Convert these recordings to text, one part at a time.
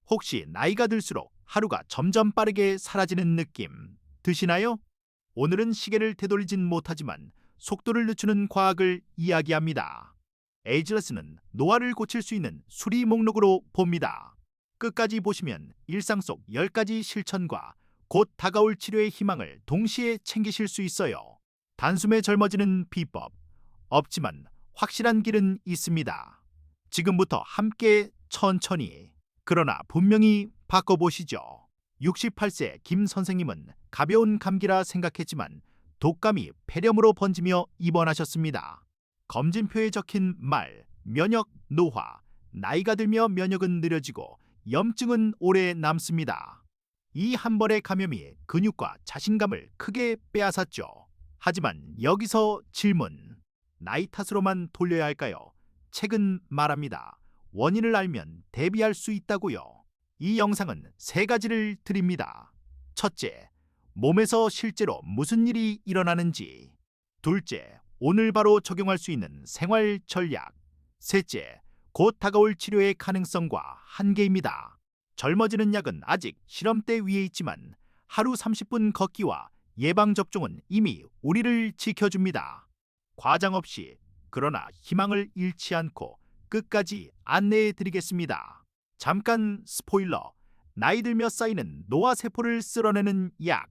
혹시 나이가 들수록 하루가 점점 빠르게 사라지는 느낌 드시나요? 오늘은 시계를 되돌리진 못하지만 속도를 늦추는 과학을 이야기합니다. 에이즐러스는 노화를 고칠 수 있는 수리 목록으로 봅니다. 끝까지 보시면 일상 속 10가지 실천과 곧 다가올 치료의 희망을 동시에 챙기실 수 있어요. 단숨에 젊어지는 비법 없지만 확실한 길은 있습니다. 지금부터 함께 천천히 그러나 분명히 바꿔보시죠. 68세 김 선생님은 가벼운 감기라 생각했지만 독감이 폐렴으로 번지며 입원하셨습니다. 검진표에 적힌 말, 면역 노화, 나이가 들며 면역은 느려지고 염증은 오래 남습니다. 이 한 번의 감염이 근육과 자신감을 크게 빼앗았죠. 하지만 여기서 질문, 나이 탓으로만 돌려야 할까요? 책은 말합니다. 원인을 알면 대비할 수 있다고요. 이 영상은 3가지를 드립니다. 첫째, 몸에서 실제로 무슨 일이 일어나는지. 둘째, 오늘 바로 적용할 수 있는 생활 전략. 셋째, 곧 다가올 치료의 가능성과 한계입니다. 젊어지는 약은 아직 실험대 위에 있지만 하루 30분 걷기와 예방접종은 이미 우리를 지켜줍니다. 과장 없이 그러나 희망을 잃지 않고 끝까지 안내해 드리겠습니다. 잠깐 스포일러, 나이 들며 쌓이는 노화세포를 쓸어내는 약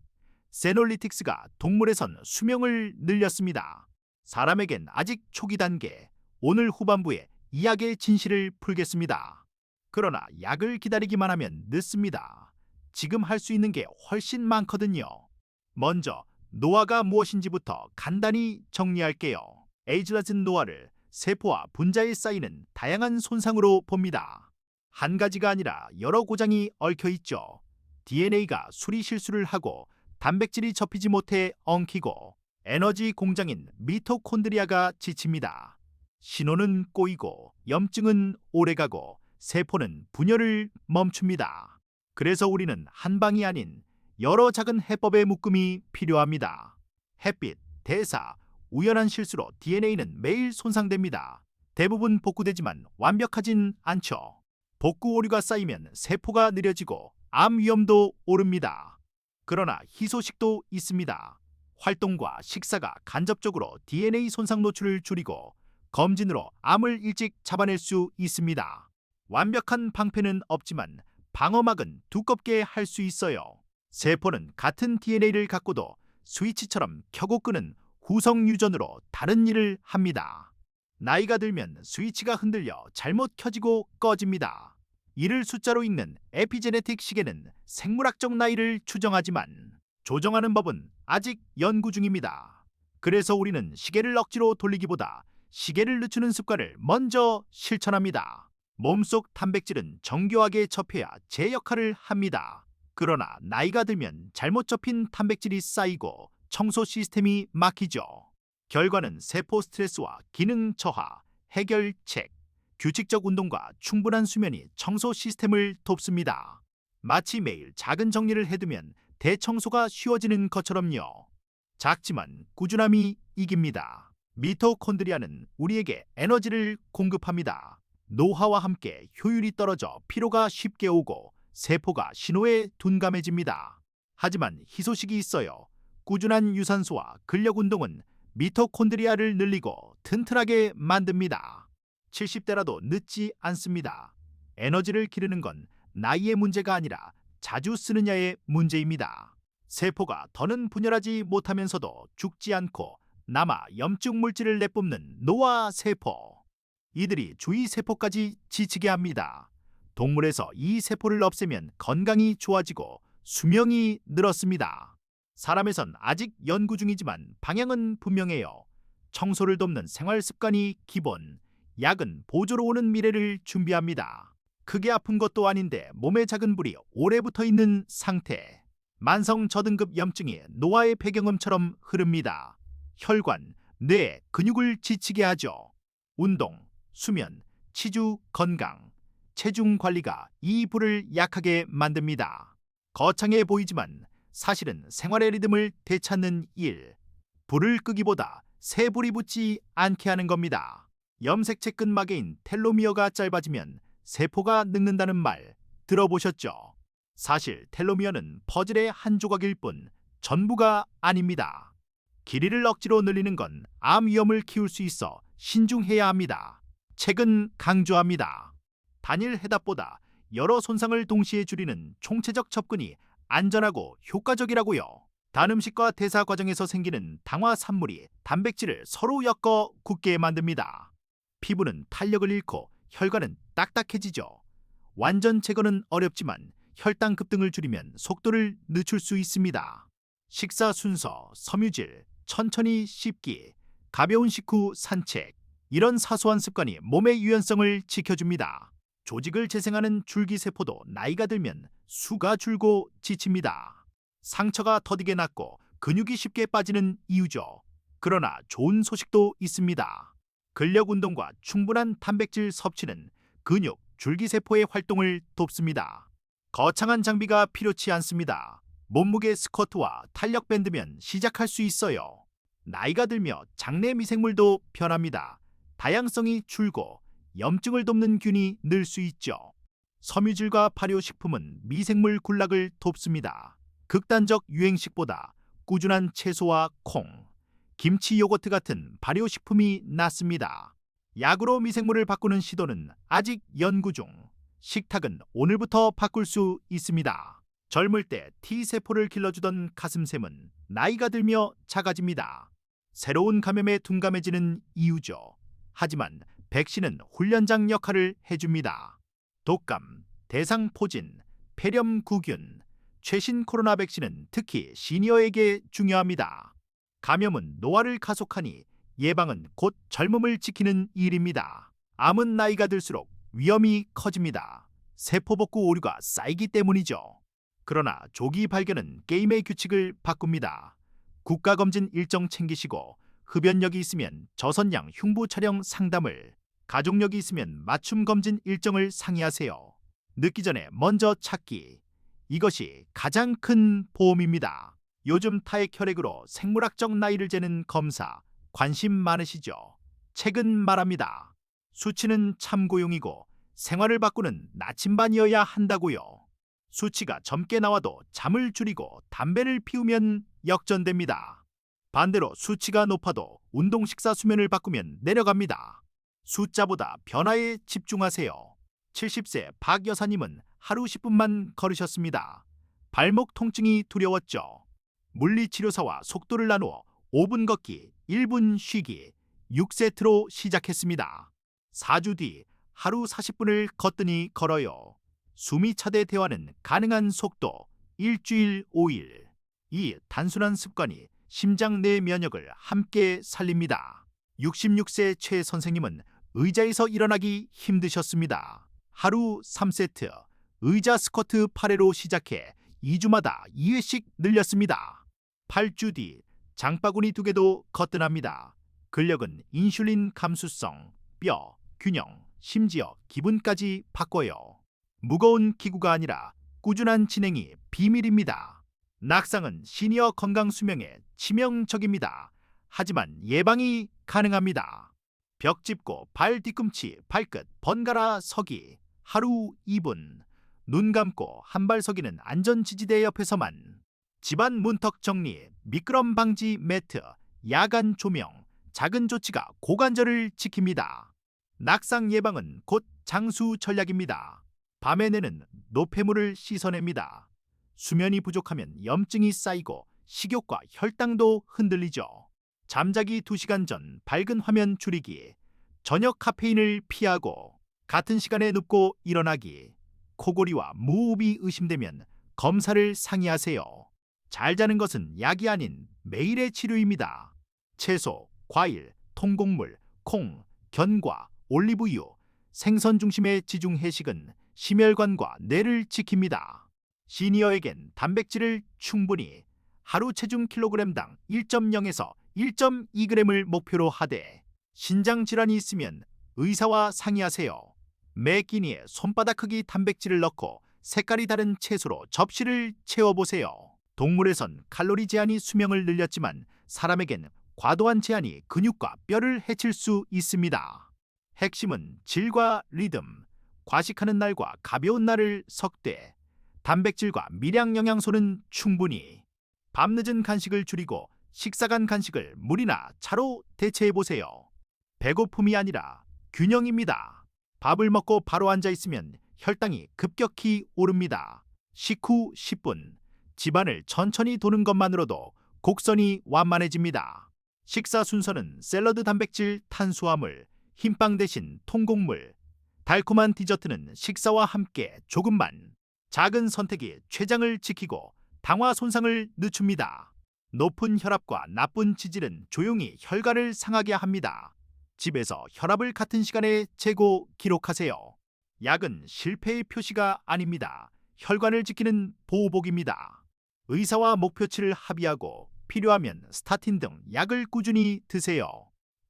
세놀리틱스가 동물에선 수명을 늘렸습니다. 사람에겐 아직 초기 단계, 오늘 후반부에 이 약의 진실을 풀겠습니다. 그러나 약을 기다리기만 하면 늦습니다. 지금 할 수 있는 게 훨씬 많거든요. 먼저 노화가 무엇인지부터 간단히 정리할게요. 에이즐러스 노화를 세포와 분자에 쌓이는 다양한 손상으로 봅니다. 한 가지가 아니라 여러 고장이 얽혀 있죠. DNA가 수리 실수를 하고 단백질이 접히지 못해 엉키고 에너지 공장인 미토콘드리아가 지칩니다. 신호는 꼬이고 염증은 오래가고 세포는 분열을 멈춥니다. 그래서 우리는 한 방이 아닌 여러 작은 해법의 묶음이 필요합니다. 햇빛, 대사, 우연한 실수로 DNA는 매일 손상됩니다. 대부분 복구되지만 완벽하진 않죠. 복구 오류가 쌓이면 세포가 느려지고 암 위험도 오릅니다. 그러나 희소식도 있습니다. 활동과 식사가 간접적으로 DNA 손상 노출을 줄이고 검진으로 암을 일찍 잡아낼 수 있습니다. 완벽한 방패는 없지만 방어막은 두껍게 할 수 있어요. 세포는 같은 DNA를 갖고도 스위치처럼 켜고 끄는 후성 유전으로 다른 일을 합니다. 나이가 들면 스위치가 흔들려 잘못 켜지고 꺼집니다. 이를 숫자로 읽는 에피제네틱 시계는 생물학적 나이를 추정하지만 조정하는 법은 아직 연구 중입니다. 그래서 우리는 시계를 억지로 돌리기보다 시계를 늦추는 습관을 먼저 실천합니다. 몸속 단백질은 정교하게 접혀야 제 역할을 합니다. 그러나 나이가 들면 잘못 접힌 단백질이 쌓이고 청소 시스템이 막히죠. 결과는 세포 스트레스와 기능 저하, 해결책, 규칙적 운동과 충분한 수면이 청소 시스템을 돕습니다. 마치 매일 작은 정리를 해두면 대청소가 쉬워지는 것처럼요. 작지만 꾸준함이 이깁니다. 미토콘드리아는 우리에게 에너지를 공급합니다. 노화와 함께 효율이 떨어져 피로가 쉽게 오고 세포가 신호에 둔감해집니다. 하지만 희소식이 있어요. 꾸준한 유산소와 근력 운동은 미토콘드리아를 늘리고 튼튼하게 만듭니다. 70대라도 늦지 않습니다. 에너지를 기르는 건 나이의 문제가 아니라 자주 쓰느냐의 문제입니다. 세포가 더는 분열하지 못하면서도 죽지 않고 남아 염증 물질을 내뿜는 노화 세포. 이들이 주위 세포까지 지치게 합니다. 동물에서 이 세포를 없애면 건강이 좋아지고 수명이 늘었습니다. 사람에선 아직 연구 중이지만 방향은 분명해요. 청소를 돕는 생활 습관이 기본, 약은 보조로 오는 미래를 준비합니다. 크게 아픈 것도 아닌데 몸에 작은 불이 오래 붙어 있는 상태. 만성 저등급 염증이 노화의 배경음처럼 흐릅니다. 혈관, 뇌, 근육을 지치게 하죠. 운동, 수면, 치주, 건강, 체중 관리가 이 불을 약하게 만듭니다. 거창해 보이지만 사실은 생활의 리듬을 되찾는 일. 불을 끄기보다 새 불이 붙지 않게 하는 겁니다. 염색체 끝마개인 텔로미어가 짧아지면 세포가 늙는다는 말 들어보셨죠? 사실 텔로미어는 퍼즐의 한 조각일 뿐 전부가 아닙니다. 길이를 억지로 늘리는 건 암 위험을 키울 수 있어 신중해야 합니다. 책은 강조합니다. 단일 해답보다 여러 손상을 동시에 줄이는 총체적 접근이 안전하고 효과적이라고요. 단 음식과 대사 과정에서 생기는 당화 산물이 단백질을 서로 엮어 굳게 만듭니다. 피부는 탄력을 잃고 혈관은 딱딱해지죠. 완전 제거는 어렵지만 혈당 급등을 줄이면 속도를 늦출 수 있습니다. 식사 순서, 섬유질, 천천히 씹기, 가벼운 식후 산책, 이런 사소한 습관이 몸의 유연성을 지켜줍니다. 조직을 재생하는 줄기세포도 나이가 들면 수가 줄고 지칩니다. 상처가 더디게 낫고 근육이 쉽게 빠지는 이유죠. 그러나 좋은 소식도 있습니다. 근력 운동과 충분한 단백질 섭취는 근육, 줄기세포의 활동을 돕습니다. 거창한 장비가 필요치 않습니다. 몸무게 스쿼트와 탄력 밴드면 시작할 수 있어요. 나이가 들며 장내 미생물도 변합니다. 다양성이 줄고 염증을 돕는 균이 늘 수 있죠. 섬유질과 발효식품은 미생물 군락을 돕습니다. 극단적 유행식보다 꾸준한 채소와 콩, 김치, 요거트 같은 발효식품이 낫습니다. 약으로 미생물을 바꾸는 시도는 아직 연구 중. 식탁은 오늘부터 바꿀 수 있습니다. 젊을 때 T세포를 길러주던 가슴샘은 나이가 들며 작아집니다. 새로운 감염에 둔감해지는 이유죠. 하지만 백신은 훈련장 역할을 해줍니다. 독감, 대상포진, 폐렴구균, 최신 코로나 백신은 특히 시니어에게 중요합니다. 감염은 노화를 가속하니 예방은 곧 젊음을 지키는 일입니다. 암은 나이가 들수록 위험이 커집니다. 세포복구 오류가 쌓이기 때문이죠. 그러나 조기 발견은 게임의 규칙을 바꿉니다. 국가검진 일정 챙기시고 흡연력이 있으면 저선양 흉부 촬영 상담을, 가족력이 있으면 맞춤 검진 일정을 상의하세요. 늦기 전에 먼저 찾기. 이것이 가장 큰 보험입니다. 요즘 타액 혈액으로 생물학적 나이를 재는 검사 관심 많으시죠? 책은 말합니다. 수치는 참고용이고 생활을 바꾸는 나침반이어야 한다고요. 수치가 젊게 나와도 잠을 줄이고 담배를 피우면 역전됩니다. 반대로 수치가 높아도 운동, 식사, 수면을 바꾸면 내려갑니다. 숫자보다 변화에 집중하세요. 70세 박 여사님은 하루 10분만 걸으셨습니다. 발목 통증이 두려웠죠. 물리치료사와 속도를 나누어 5분 걷기, 1분 쉬기, 6세트로 시작했습니다. 4주 뒤 하루 40분을 거뜬히 걸어요. 숨이 차대 대화는 가능한 속도, 일주일 5일. 이 단순한 습관이 심장 내 면역을 함께 살립니다. 66세 최 선생님은 의자에서 일어나기 힘드셨습니다. 하루 3세트, 의자 스쿼트 8회로 시작해 2주마다 2회씩 늘렸습니다. 8주 뒤 장바구니 2개도 거뜬합니다. 근력은 인슐린 감수성, 뼈, 균형, 심지어 기분까지 바꿔요. 무거운 기구가 아니라 꾸준한 진행이 비밀입니다. 낙상은 시니어 건강 수명에 치명적입니다. 하지만 예방이 가능합니다. 벽 짚고 발 뒤꿈치, 발끝 번갈아 서기. 하루 2분. 눈 감고 한 발 서기는 안전지지대 옆에서만. 집안 문턱 정리, 미끄럼 방지 매트, 야간 조명, 작은 조치가 고관절을 지킵니다. 낙상 예방은 곧 장수 전략입니다. 밤에 내는 노폐물을 씻어냅니다. 수면이 부족하면 염증이 쌓이고 식욕과 혈당도 흔들리죠. 잠자기 2시간 전 밝은 화면 줄이기, 저녁 카페인을 피하고 같은 시간에 눕고 일어나기, 코골이와 무호흡이 의심되면 검사를 상의하세요. 잘 자는 것은 약이 아닌 매일의 치료입니다. 채소, 과일, 통곡물, 콩, 견과, 올리브유, 생선 중심의 지중 해식은 심혈관과 뇌를 지킵니다. 시니어에겐 단백질을 충분히 하루 체중 킬로그램당 1.0에서 1.2g을 목표로 하되 신장 질환이 있으면 의사와 상의하세요. 매 끼니에 손바닥 크기 단백질을 넣고 색깔이 다른 채소로 접시를 채워보세요. 동물에선 칼로리 제한이 수명을 늘렸지만 사람에겐 과도한 제한이 근육과 뼈를 해칠 수 있습니다. 핵심은 질과 리듬, 과식하는 날과 가벼운 날을 섞되 단백질과 미량 영양소는 충분히. 밤늦은 간식을 줄이고 식사간 간식을 물이나 차로 대체해보세요. 배고픔이 아니라 균형입니다. 밥을 먹고 바로 앉아 있으면 혈당이 급격히 오릅니다. 식후 10분, 집안을 천천히 도는 것만으로도 곡선이 완만해집니다. 식사 순서는 샐러드 단백질, 탄수화물, 흰빵 대신 통곡물, 달콤한 디저트는 식사와 함께 조금만. 작은 선택이 췌장을 지키고 당화 손상을 늦춥니다. 높은 혈압과 나쁜 지질은 조용히 혈관을 상하게 합니다. 집에서 혈압을 같은 시간에 재고 기록하세요. 약은 실패의 표시가 아닙니다. 혈관을 지키는 보호복입니다. 의사와 목표치를 합의하고 필요하면 스타틴 등 약을 꾸준히 드세요.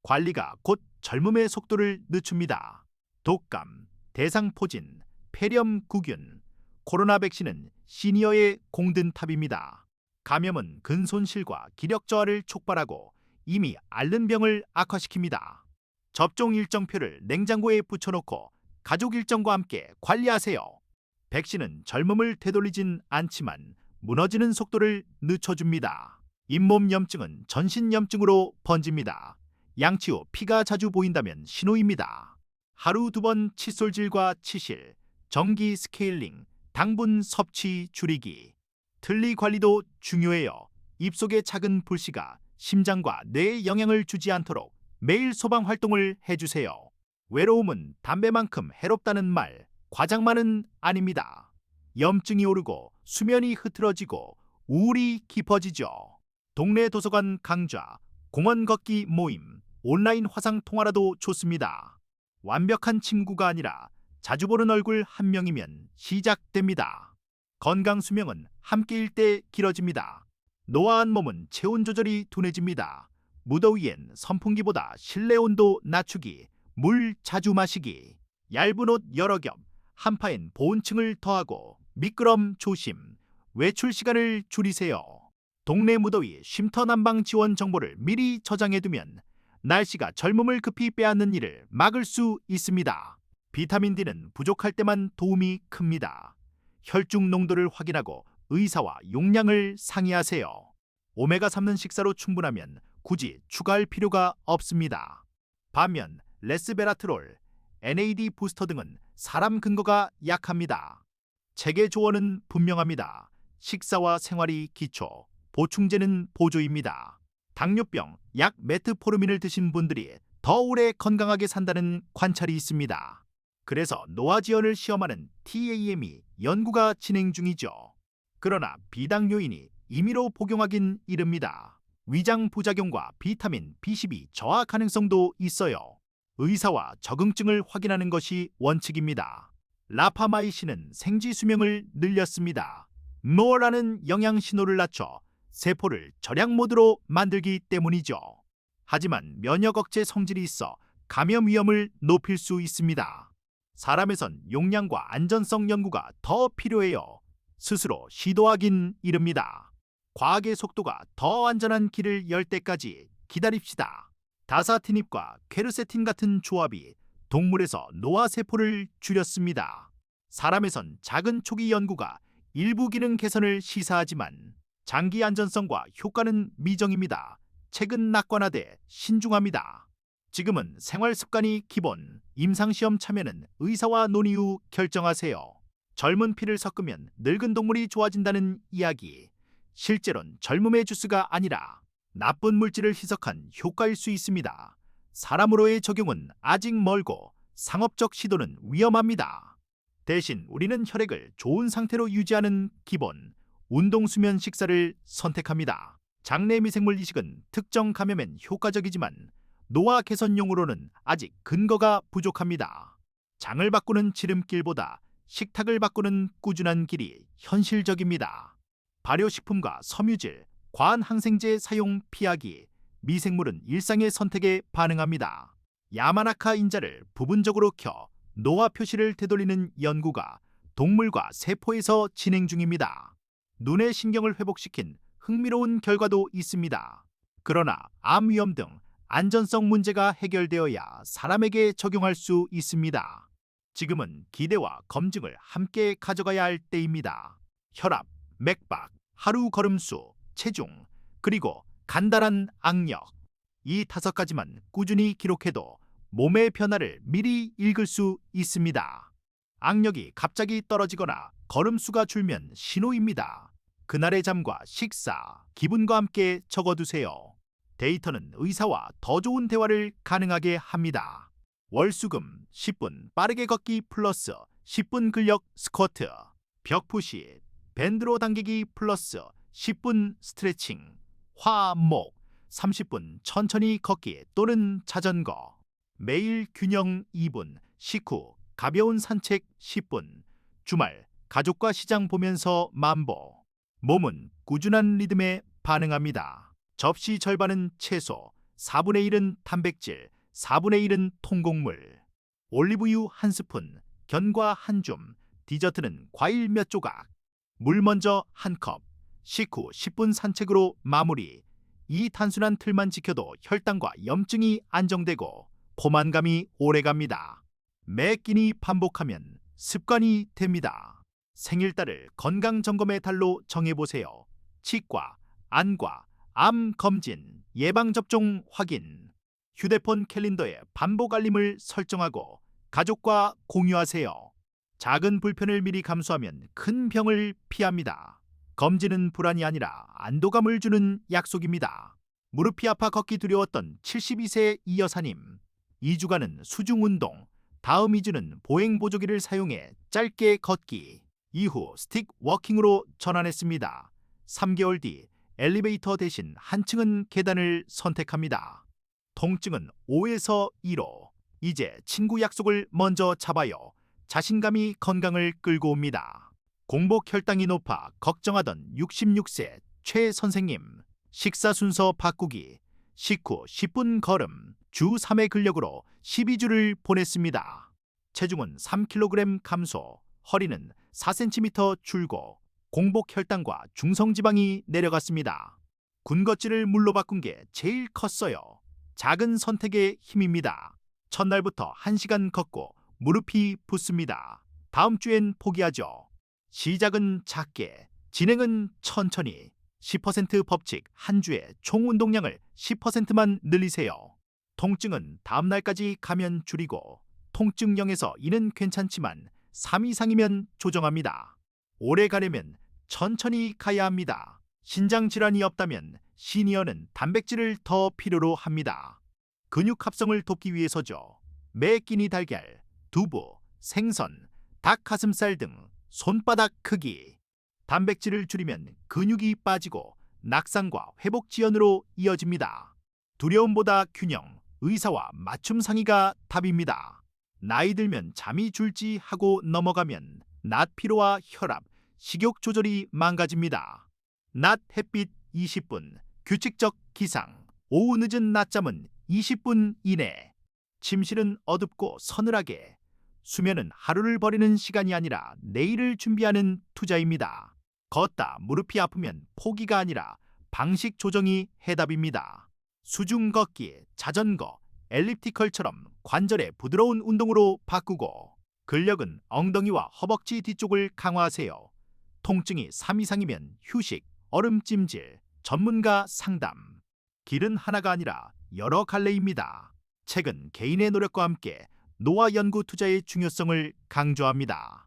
관리가 곧 젊음의 속도를 늦춥니다. 독감, 대상포진, 폐렴구균, 코로나 백신은 시니어의 공든탑입니다. 감염은 근손실과 기력 저하를 촉발하고 이미 앓는 병을 악화시킵니다. 접종 일정표를 냉장고에 붙여놓고 가족 일정과 함께 관리하세요. 백신은 젊음을 되돌리진 않지만 무너지는 속도를 늦춰줍니다. 잇몸 염증은 전신 염증으로 번집니다. 양치 후 피가 자주 보인다면 신호입니다. 하루 2번 칫솔질과 치실, 정기 스케일링, 당분 섭취 줄이기. 틀니 관리도 중요해요. 입속의 작은 불씨가 심장과 뇌에 영향을 주지 않도록 매일 소방 활동을 해주세요. 외로움은 담배만큼 해롭다는 말, 과장만은 아닙니다. 염증이 오르고 수면이 흐트러지고 우울이 깊어지죠. 동네 도서관 강좌, 공원 걷기 모임, 온라인 화상 통화라도 좋습니다. 완벽한 친구가 아니라 자주 보는 얼굴 한 명이면 시작됩니다. 건강 수명은 함께일 때 길어집니다. 노화한 몸은 체온 조절이 둔해집니다. 무더위엔 선풍기보다 실내 온도 낮추기, 물 자주 마시기, 얇은 옷 여러 겹, 한파엔 보온층을 더하고 미끄럼 조심, 외출 시간을 줄이세요. 동네 무더위 쉼터 난방 지원 정보를 미리 저장해두면 날씨가 젊음을 급히 빼앗는 일을 막을 수 있습니다. 비타민 D는 부족할 때만 도움이 큽니다. 혈중 농도를 확인하고 의사와 용량을 상의하세요. 오메가3는 식사로 충분하면 굳이 추가할 필요가 없습니다. 반면 레스베라트롤, NAD 부스터 등은 사람 근거가 약합니다. 책의 조언은 분명합니다. 식사와 생활이 기초, 보충제는 보조입니다. 당뇨병, 약 메트포르민을 드신 분들이 더 오래 건강하게 산다는 관찰이 있습니다. 그래서 노화지연을 시험하는 TAM이 연구가 진행 중이죠. 그러나 비당 요인이 임의로 복용하긴 이릅니다. 위장 부작용과 비타민 B12 저하 가능성도 있어요. 의사와 적응증을 확인하는 것이 원칙입니다. 라파마이신은 생지 수명을 늘렸습니다. 뭐라는 영양 신호를 낮춰 세포를 절약 모드로 만들기 때문이죠. 하지만 면역 억제 성질이 있어 감염 위험을 높일 수 있습니다. 사람에선 용량과 안전성 연구가 더 필요해요. 스스로 시도하긴 이릅니다. 과학의 속도가 더 안전한 길을 열 때까지 기다립시다. 다사티닙과 퀘르세틴 같은 조합이 동물에서 노화세포를 줄였습니다. 사람에선 작은 초기 연구가 일부 기능 개선을 시사하지만 장기 안전성과 효과는 미정입니다. 최근 낙관화돼 신중합니다. 지금은 생활 습관이 기본, 임상시험 참여는 의사와 논의 후 결정하세요. 젊은 피를 섞으면 늙은 동물이 좋아진다는 이야기. 실제론 젊음의 주스가 아니라 나쁜 물질을 희석한 효과일 수 있습니다. 사람으로의 적용은 아직 멀고 상업적 시도는 위험합니다. 대신 우리는 혈액을 좋은 상태로 유지하는 기본, 운동, 수면, 식사를 선택합니다. 장내 미생물 이식은 특정 감염엔 효과적이지만 노화 개선용으로는 아직 근거가 부족합니다. 장을 바꾸는 지름길보다 식탁을 바꾸는 꾸준한 길이 현실적입니다. 발효식품과 섬유질, 과한 항생제 사용 피하기, 미생물은 일상의 선택에 반응합니다. 야마나카 인자를 부분적으로 켜 노화 표시를 되돌리는 연구가 동물과 세포에서 진행 중입니다. 눈의 신경을 회복시킨 흥미로운 결과도 있습니다. 그러나 암 위험 등 안전성 문제가 해결되어야 사람에게 적용할 수 있습니다. 지금은 기대와 검증을 함께 가져가야 할 때입니다. 혈압, 맥박, 하루 걸음수, 체중, 그리고 간단한 악력. 이 5가지만 꾸준히 기록해도 몸의 변화를 미리 읽을 수 있습니다. 악력이 갑자기 떨어지거나 걸음수가 줄면 신호입니다. 그날의 잠과 식사, 기분과 함께 적어두세요. 데이터는 의사와 더 좋은 대화를 가능하게 합니다. 월수금 10분 빠르게 걷기 플러스 10분 근력 스쿼트, 벽푸시, 밴드로 당기기 플러스 10분 스트레칭, 화목 30분 천천히 걷기 또는 자전거, 매일 균형 2분, 식후 가벼운 산책 10분, 주말 가족과 시장 보면서 만보. 몸은 꾸준한 리듬에 반응합니다. 접시 절반은 채소, 4분의 1은 단백질, 4분의 1은 통곡물, 올리브유 1스푼, 견과 한 줌, 디저트는 과일 몇 조각, 물 먼저 1컵, 식후 10분 산책으로 마무리. 이 단순한 틀만 지켜도 혈당과 염증이 안정되고 포만감이 오래갑니다. 매 끼니 반복하면 습관이 됩니다. 생일달을 건강점검의 달로 정해보세요. 치과, 안과, 암 검진, 예방접종 확인. 휴대폰 캘린더에 반복 알림을 설정하고 가족과 공유하세요. 작은 불편을 미리 감수하면 큰 병을 피합니다. 검진은 불안이 아니라 안도감을 주는 약속입니다. 무릎이 아파 걷기 두려웠던 72세 이 여사님. 2주간은 수중 운동, 다음 2주는 보행 보조기를 사용해 짧게 걷기, 이후 스틱 워킹으로 전환했습니다. 3개월 뒤 엘리베이터 대신 한층은 계단을 선택합니다. 통증은 5에서 2로. 이제 친구 약속을 먼저 잡아요. 자신감이 건강을 끌고 옵니다. 공복 혈당이 높아 걱정하던 66세 최 선생님. 식사 순서 바꾸기, 식후 10분 걸음, 주 3회 근력으로 12주를 보냈습니다. 체중은 3kg 감소, 허리는 4cm 줄고 공복 혈당과 중성지방이 내려갔습니다. 군것질을 물로 바꾼 게 제일 컸어요. 작은 선택의 힘입니다. 첫날부터 1시간 걷고 무릎이 붓습니다. 다음 주엔 포기하죠. 시작은 작게, 진행은 천천히. 10% 법칙, 한 주에 총 운동량을 10%만 늘리세요. 통증은 다음 날까지 가면 줄이고, 통증 0에서 2는 괜찮지만 3 이상이면 조정합니다. 오래 가려면 천천히 가야 합니다. 신장 질환이 없다면 시니어는 단백질을 더 필요로 합니다. 근육 합성을 돕기 위해서죠. 매 끼니 달걀, 두부, 생선, 닭 가슴살 등 손바닥 크기. 단백질을 줄이면 근육이 빠지고 낙상과 회복 지연으로 이어집니다. 두려움보다 균형, 의사와 맞춤 상의가 답입니다. 나이 들면 잠이 줄지 하고 넘어가면 낮 피로와 혈압, 식욕 조절이 망가집니다. 낮 햇빛 20분, 규칙적 기상, 오후 늦은 낮잠은 20분 이내. 침실은 어둡고 서늘하게. 수면은 하루를 버리는 시간이 아니라 내일을 준비하는 투자입니다. 걷다 무릎이 아프면 포기가 아니라 방식 조정이 해답입니다. 수중 걷기, 자전거, 엘리프티컬처럼 관절의 부드러운 운동으로 바꾸고, 근력은 엉덩이와 허벅지 뒤쪽을 강화하세요. 통증이 3 이상이면 휴식, 얼음찜질, 전문가 상담. 길은 하나가 아니라 여러 갈래입니다. 책은 개인의 노력과 함께 노화 연구 투자의 중요성을 강조합니다.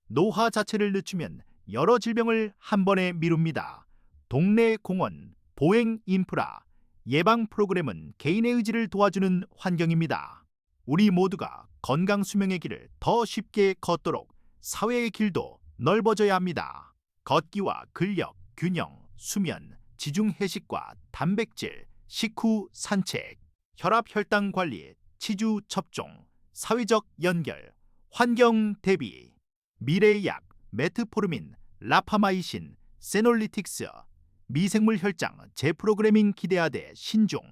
노화 자체를 늦추면 여러 질병을 한 번에 미룹니다. 동네 공원, 보행 인프라, 예방 프로그램은 개인의 의지를 도와주는 환경입니다. 우리 모두가 건강 수명의 길을 더 쉽게 걷도록 사회의 길도 넓어져야 합니다. 걷기와 근력, 균형, 수면, 지중 해식과 단백질, 식후 산책, 혈압 혈당 관리, 치주 접종, 사회적 연결, 환경 대비, 미래의 약, 메트포르민, 라파마이신, 세놀리틱스, 미생물 혈장 재프로그래밍 기대하되 신종.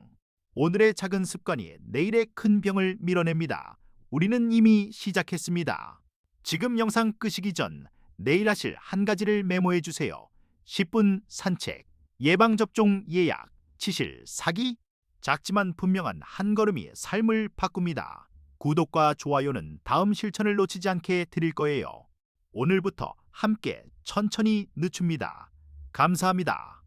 오늘의 작은 습관이 내일의 큰 병을 밀어냅니다. 우리는 이미 시작했습니다. 지금 영상 끄시기 전 내일 하실 한 가지를 메모해 주세요. 10분 산책, 예방접종 예약, 치실 사기. 작지만 분명한 한 걸음이 삶을 바꿉니다. 구독과 좋아요는 다음 실천을 놓치지 않게 드릴 거예요. 오늘부터 함께 천천히 늦춥니다. 감사합니다.